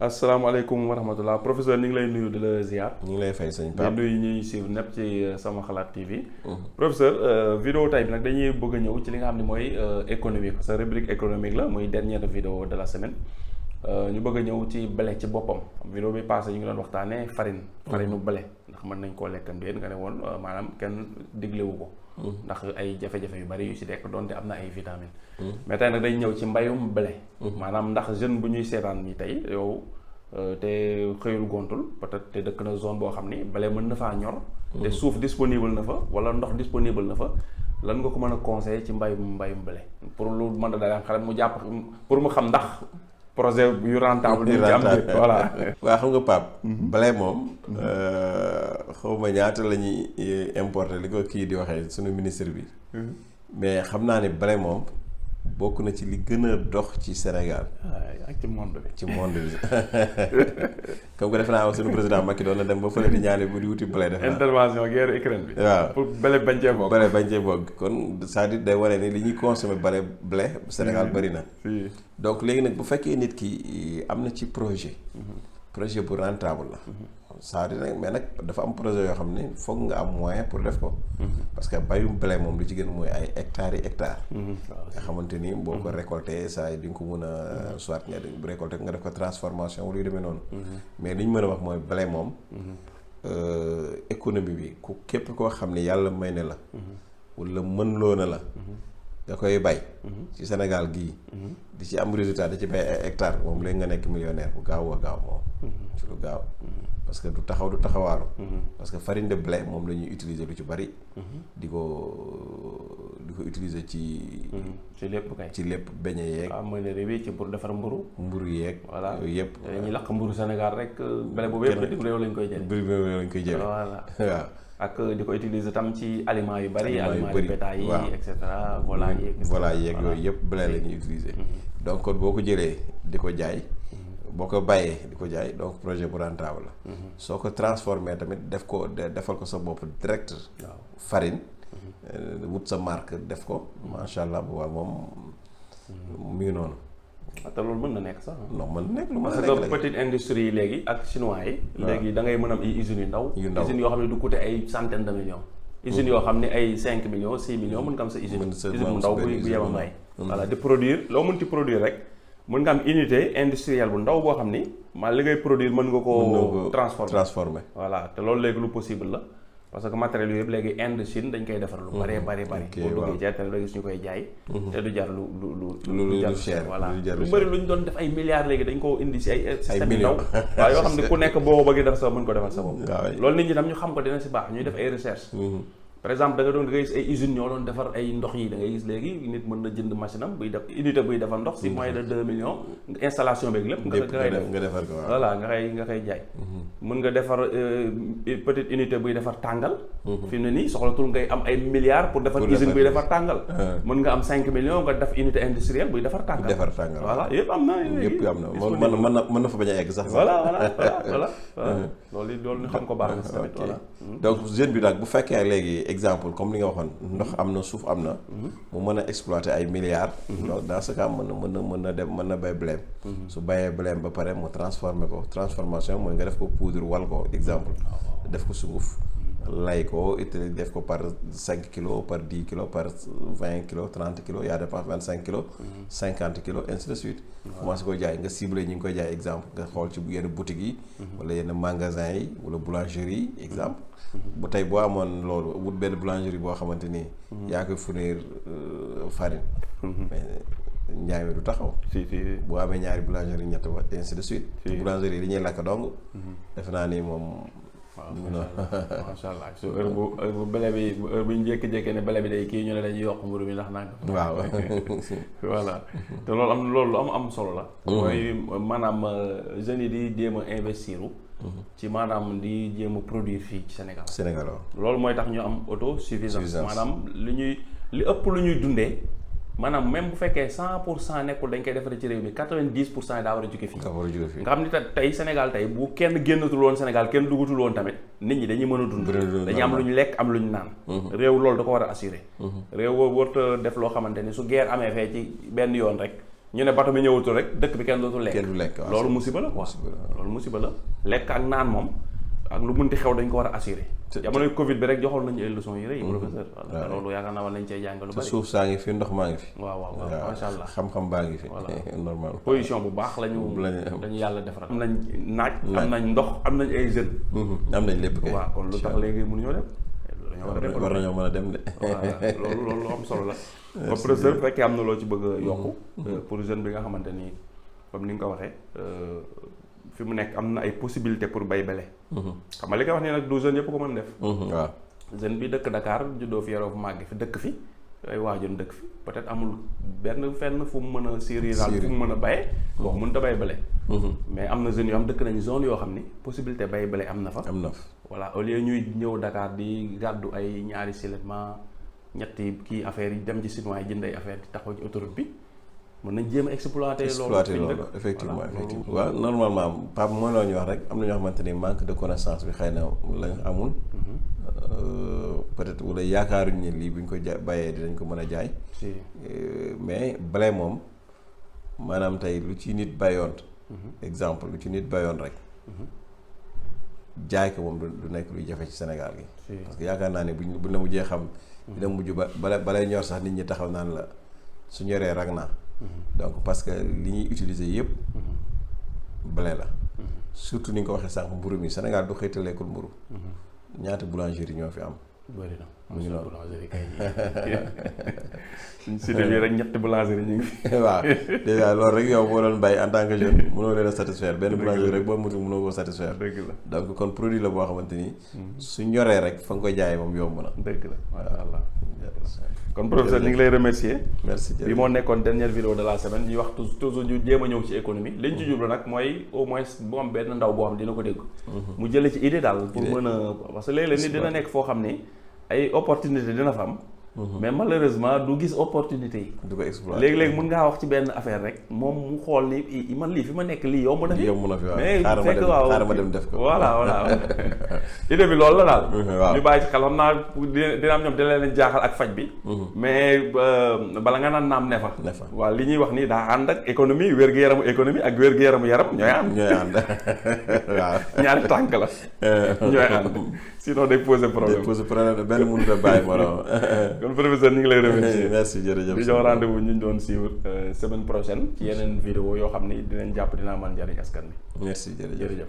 asalaamaaleykum wa rahmatulah professeur ñu ngi lay nuyu di la ziar. ñu ngi lay fay sëñ Pape di nuyu ñuy suivre nepp ci sama xalaat TV. professeur vidéo tey bi nag dañuy bëgg a ñëw ci li nga xam ne mooy économique parce que rubrique économique la muy dernière vidéo de la semaine. ñu bëgg a ñëw ci blé ci boppam vidéo bi passé ñu ngi doon waxtaanee farine. farine blé ndax mën nañ koo lekkam déet nga ne woon maanaam kenn diglewu ko. ndax ay jafe-jafe yu bari yu ci dekk donte am na ay vitamines. mais tey nag dañ ñëw ci mbayum blé. maanaam ndax jeune bu ñuy seetaan ni tey yow te xëyul gontul peut-être te dëkk na zone boo xam ni blé mën na faa ñor. te suuf disponible na fa wala ndox disponible na fa. lan nga ko mën a conseiller ci mbayum blé pour lu mën a daal am xel mu jàpp pour mu xam ndax. projet yu rentable ñu ci am voilà. waaw xam nga Pape. blé moom xaw ma ñaata la ñuy importer li ko kii di waxee sunu ministre bi. mais xam naa ne blé moom bokk na ci li gën a dox ci Sénégal. ak ci monde bi. ci monde bi comme que defe naa sunu président Macky doon na dem ba fële di ñaane bu di wuti blé. def naa intervention guerre Ukraine bi. waaw pour blé bañ cee bokk. blé bañ cee bokk kon c'est-à-dire day wane ni li ñuy consommer blé Sénégal bëri na. donc léegi nag bu fekkee nit ki am na ci projet bu rentable la c'est-à-dire nag mais nag dafa am projet yoo xam ne foog nga am moyen pour def ko parce que bayum blé moom lu ci gën mooy ay hectares yi hectares nga xamante ni boo ko récolté saa yi di nga ko mën a soit nga bu récolté nga def ko transformation wala yu demee noonu mais li ñu mën a wax mooy blé moom économie bi ku képp koo xam ne yàlla may ne la wala mën loo na la nga koy bay ci Sénégal gii di ci am résultat da ci bay ay hectare moom léegi nga nekk millionnaire bu gaaw a gaaw moom ci lu gaaw parce que du taxawaalu parce que farine de blé moom la ñuy utiliser lu ci bari di ko utiliser ci lépp kay ci lépp beñe yeeg meunerie bi ci pour defar mburu yeeg voilà yooyu yëpp dañuy lakk mburu Sénégal rek blé boobu yëpp bitim réew lañ koy jël voilà waaw ak di ko utiliser tam ci aliments yu bari aliments yu bétail yi et cetera volaille yeeg yooyu yëpp blé la ñuy utiliser donc kon boo ko jëlee di ko jaay boo ko bàyyee di ko jaay donc projet bu rentable la soo ko transformé tamit defal ko sa bopp direct farine wut sa marque def ko macha allah bu waaw moom mi ngi noonu te loolu mën na nekk sax non mën na nekk lu mën a nekk parce que petite industrie yi léegi ak chinois yi léegi da ngay mën a am ay usines yu ndaw usines yoo xam ne du coûter ay centaine de millions usines yoo xam ne ay 5 millions 6 millions mën nga am sa usine bu ndaw bu yema may voilà di produire loo mën ci produire rek mën nga am unité industrielle bu ndaw boo xam ni maa li ngay produire mën nga ko transformer voilà te loolu léegi lu possible la parce que matériel yooyu yëpp léegi Inde Chine dañ koy defar lu bari boo duggee jaay te léegi suñu koy jaay te du jar lu cher voilà lu bëri lu ñu doon def ay milliards léegi dañ ko indi si ay système yu ndaw waaw yoo xam ne ku nekk boo bëgg def sa mën ko defal sa bopp loolu nit ñi tam ñu xam ko dina si baax ñuy def ay recherche par exemple da ngay gis ay usines ñoo doon defar ay ndox yi da ngay gis léegi nit mën na jënd machine am buy def unité buy defar ndox si moins de 2 millions installation beeg lépp nga koy defar ko voilà nga koy jaay mën nga defar petite unité buy defar tàngal fi mu ne nii soxlatul ngay am ay milliards pour defar usine buy defar tàngal mën nga am 5 millions nga def unité industrielle buy defar tàngal voilà yëpp am na mën na fa bañ a egg sax voilà loolu ñu xam ko baax na si tamit voilà donc jeune bi nag bu fekkee léegi exemple comme li nga waxoon ndox am na suuf am na mu mën a exploiter ay milliards donc dans ce cas mën na bay blé su bayee blé ba pare mu transformer ko transformation mooy nga def ko poudre wal ko exemple def ko sunguf lay ko it def ko par 5 kilos par 10 kilos par 20 kilos 30 kilos yaa dépense 25 kilos 50 kilos ainsi de suite commencé ko jaay nga ciblé ñi ngi koy jaay exemple nga xool ci yenn boutiques yi wala yenn magasins yi wala boulangerie yi exemple bu tey boo amoon loolu wut benn boulangerie boo xamante ni yaa koy fournir farine mais njaay mi du taxaw boo amee ñaari boulangerie ñett wa ainsi de suite boulangerie yi dañuy lakk dong defe naa ni moom macha allah su heure bu blé bi heure bu ñu jékki-jékki ne blé bi day kii ñu ne dañuy yokk mburu mi ndax nanga waaw voilà te loolu am solo la mooy maanaam jeunes yi di jéem a investir ci maanaam di jéem a produire fii ci Sénégal loolu mooy tax ñu am autosuffisance maanaam li ëpp lu ñuy dundee maanaam même bu fekkee 100% nekkul dañ koy defaree ci réew mi 90% yi daa war a jóge fii nga xam ni tey Sénégal tey bu kenn génnatul woon Sénégal kenn dugatul woon tamit nit ñi dañuy mën a dund dañuy am lu ñu lekk am lu ñu naan réew loolu da ko war a assurer réew warut def loo xamante ni su guerre amee fee ci benn yoon rek ñu ne bato bi ñëwatul rek dëkk bi kenn dootul lekk. kenn du lekk waaw loolu musiba la quoi. loolu musiba la lekk ak naan moom ak lu mënti xew dañ ko war a assurer. jamonoy Covid bi rek joxoon nañu ay leçons yu rëy. professeur waaw loolu yaakaar naa war nañ cee jàng lu bari. suuf saa ngi fi ndox maa ngi fi. waaw macha allah xam-xam baa ngi fi. normal position bu baax lañu yàlla defaral. am nañ naaj am nañ ndox am nañ ay jeunes. am nañ lépp kay. waaw kon lu tax léegi mënuñoo dem. war nañoo mën a dem de. loolu am solo la. ba professeur bu fekkee am na loo ci bëgg a yokku. pour jeune bi nga xamante ni comme ni nga ko waxee fi mu nekk am na ay possibilité pour bay bele. xam nga li nga wax nii nag du jeune yëpp ko mën def. waaw jeune bi dëkk Dakar juddoo fi yaroo fu màgg fi dëkk fi ay waajur dëkk fi peut-être amul benn fenn fu mu mën a sériral fu mu mën a baye boo mënut a bay bele. mais am na jeunes yoo xam dëkk nañu zone yoo xam ni possibilité bay bele am na fa. voilà au lieu ñuy ñëw Dakar di gàddu ay ñaari silement ñetti kii affaire yi dem ci chinois yi jënd ay affaire di taxaw ci autoroute bi mën nañ jéem a exploiter loolu effectivement waaw normalement Pape mooy loo ñu wax rek am na ñoo xamante ni manque de connaissance bi xëy na lañ amul peut-être wala yaakaaruñ ne lii bu ñu ko bàyyee dinañ ko mën a jaay mais blé moom maanaam tey lu ci nit bayoon exemple lu ci nit bayoon rek jaay ko moom du nekk luy jafe ci Sénégal gi parce que yaakaar naa ne buñ la mujjee xam dina mujj balay ñor sax nit ñi taxaw naan la su ñoree rag naa donc parce que li ñuy utiliser yëpp blé la surtout ni nga ko waxee sànq mburu mi Sénégal du xëyta lekkul mburu ñaata boulangerie ñoo fi am bëri na mu ngi noonu boulangerie kay suñ cité bi rek ñetti boulangerie ñu ngi fi waaw déjà loolu rek yow boo doon bàyyi en tant que jeune mënoo leen a satisfaire benn boulangerie rek boo mutu mënoo koo satisfaire donc kon produit la boo xamante ni su ñoree rek fa nga koy jaayee moom yomb na dëgg la masha Allah kon professeur ñu ngi lay remercier merci bi moo nekkoon dernière vidéo de la semaine ñuy wax toujours ñu jéem a ñëw ci économie liñ ci jublu nag mooy au moins bu am benn ndaw boo xam dina ko dégg mu jële ci idée daal pour mën a parce que léeg-léeg nit dina nekk foo xam ni ay opportunité dina fa am mais malheureusement du gis opportunité yi du ko exploiter léegi-léegi mun ngaa wax ci benn affaire rek moom mu xool ni man lii fi ma nekk lii yomb na fi mais fekk waaw xaaral ma dem def ko voilà idée bi loolu la daal ñu bàyyi ci xel xam naa dina am ñoom dina leen jaaxal ak faj bi mais bala nga naan naam ne fa waaw li ñuy wax nii daa ànd ak économie wér-gu-yaramu économie ak wér-gu-yaramu yaram ñooy ànd waaw ñaari tànk la ñooy ànd sinon day poser problème benn mënut a bàyyi moroom kon professeur ñu ngi lay remercier merci jërëjëf di jox rendez-vous ñu doon suivre semaine prochaine ci yeneen vidéo yoo xam ni dinañ jàpp dinaa mën njariñ askan bi merci jërëjëf